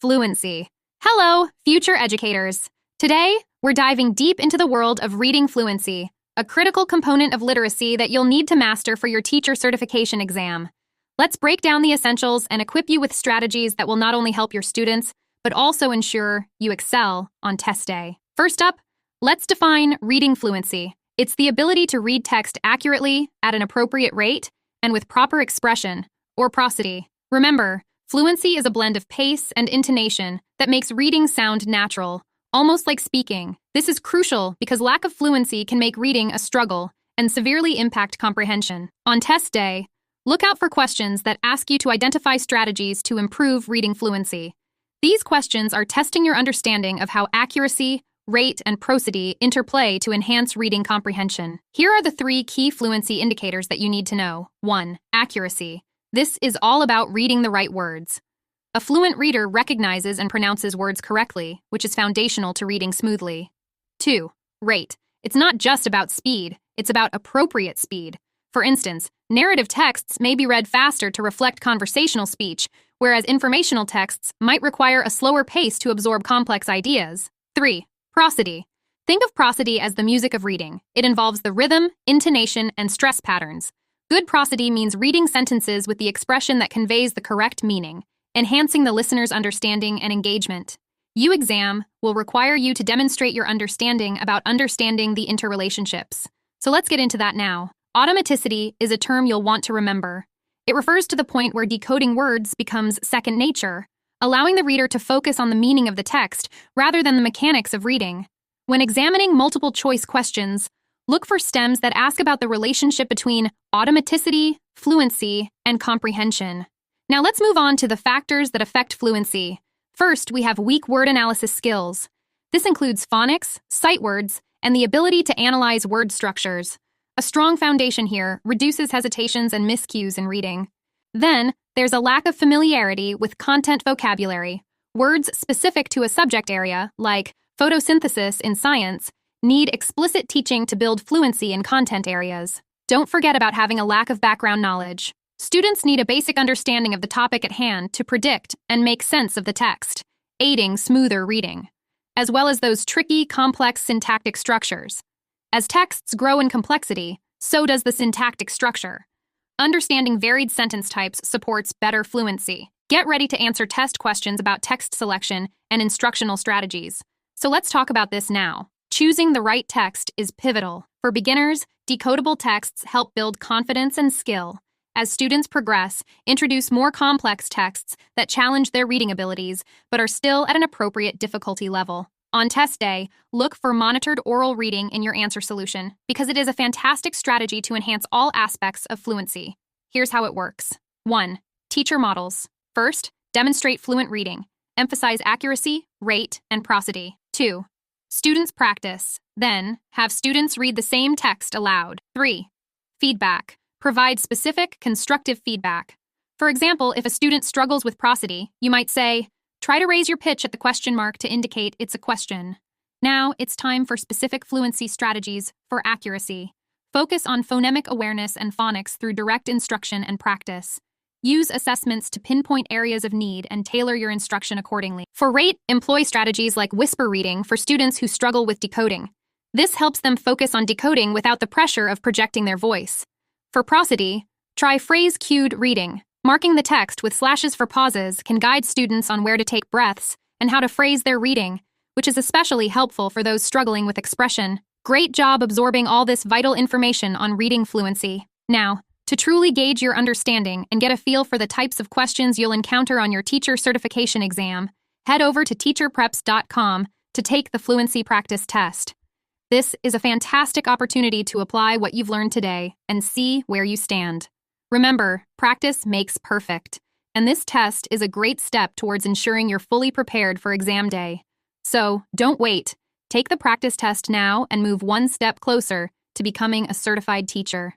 Fluency. Hello, future educators. Today, we're diving deep into the world of reading fluency, a critical component of literacy that you'll need to master for your teacher certification exam. Let's break down the essentials and equip you with strategies that will not only help your students, but also ensure you excel on test day. First up, let's define reading fluency. It's the ability to read text accurately, at an appropriate rate, and with proper expression, or prosody. Remember, fluency is a blend of pace and intonation that makes reading sound natural, almost like speaking. This is crucial because lack of fluency can make reading a struggle and severely impact comprehension. On test day, look out for questions that ask you to identify strategies to improve reading fluency. These questions are testing your understanding of how accuracy, rate, and prosody interplay to enhance reading comprehension. Here are the 3 key fluency indicators that you need to know. 1. Accuracy. This is all about reading the right words. A fluent reader recognizes and pronounces words correctly, which is foundational to reading smoothly. 2. Rate. It's not just about speed, it's about appropriate speed. For instance, narrative texts may be read faster to reflect conversational speech, whereas informational texts might require a slower pace to absorb complex ideas. 3. Prosody. Think of prosody as the music of reading. It involves the rhythm, intonation, and stress patterns. Good prosody means reading sentences with the expression that conveys the correct meaning, enhancing the listener's understanding and engagement. U-Exam will require you to demonstrate your understanding about understanding the interrelationships. So let's get into that now. Automaticity is a term you'll want to remember. It refers to the point where decoding words becomes second nature, allowing the reader to focus on the meaning of the text rather than the mechanics of reading. When examining multiple choice questions, look for stems that ask about the relationship between automaticity, fluency, and comprehension. Now let's move on to the factors that affect fluency. First, we have weak word analysis skills. This includes phonics, sight words, and the ability to analyze word structures. A strong foundation here reduces hesitations and miscues in reading. Then, there's a lack of familiarity with content vocabulary. Words specific to a subject area, like photosynthesis in science, need explicit teaching to build fluency in content areas. Don't forget about having a lack of background knowledge. Students need a basic understanding of the topic at hand to predict and make sense of the text, aiding smoother reading, as well as those tricky, complex syntactic structures. As texts grow in complexity, so does the syntactic structure. Understanding varied sentence types supports better fluency. Get ready to answer test questions about text selection and instructional strategies. So let's talk about this now. Choosing the right text is pivotal. For beginners, decodable texts help build confidence and skill. As students progress, introduce more complex texts that challenge their reading abilities but are still at an appropriate difficulty level. On test day, look for monitored oral reading in your answer solution because it is a fantastic strategy to enhance all aspects of fluency. Here's how it works. 1. Teacher models. First, demonstrate fluent reading. Emphasize accuracy, rate, and prosody. 2. Students practice. Then, have students read the same text aloud. 3. Feedback. Provide specific, constructive feedback. For example, if a student struggles with prosody, you might say, "Try to raise your pitch at the question mark to indicate it's a question." Now, it's time for specific fluency strategies for accuracy. Focus on phonemic awareness and phonics through direct instruction and practice. Use assessments to pinpoint areas of need and tailor your instruction accordingly. For rate, employ strategies like whisper reading for students who struggle with decoding. This helps them focus on decoding without the pressure of projecting their voice. For prosody, try phrase-cued reading. Marking the text with slashes for pauses can guide students on where to take breaths and how to phrase their reading, which is especially helpful for those struggling with expression. Great job absorbing all this vital information on reading fluency. Now, to truly gauge your understanding and get a feel for the types of questions you'll encounter on your teacher certification exam, head over to teacherpreps.com to take the fluency practice test. This is a fantastic opportunity to apply what you've learned today and see where you stand. Remember, practice makes perfect, and this test is a great step towards ensuring you're fully prepared for exam day. So, don't wait. Take the practice test now and move one step closer to becoming a certified teacher.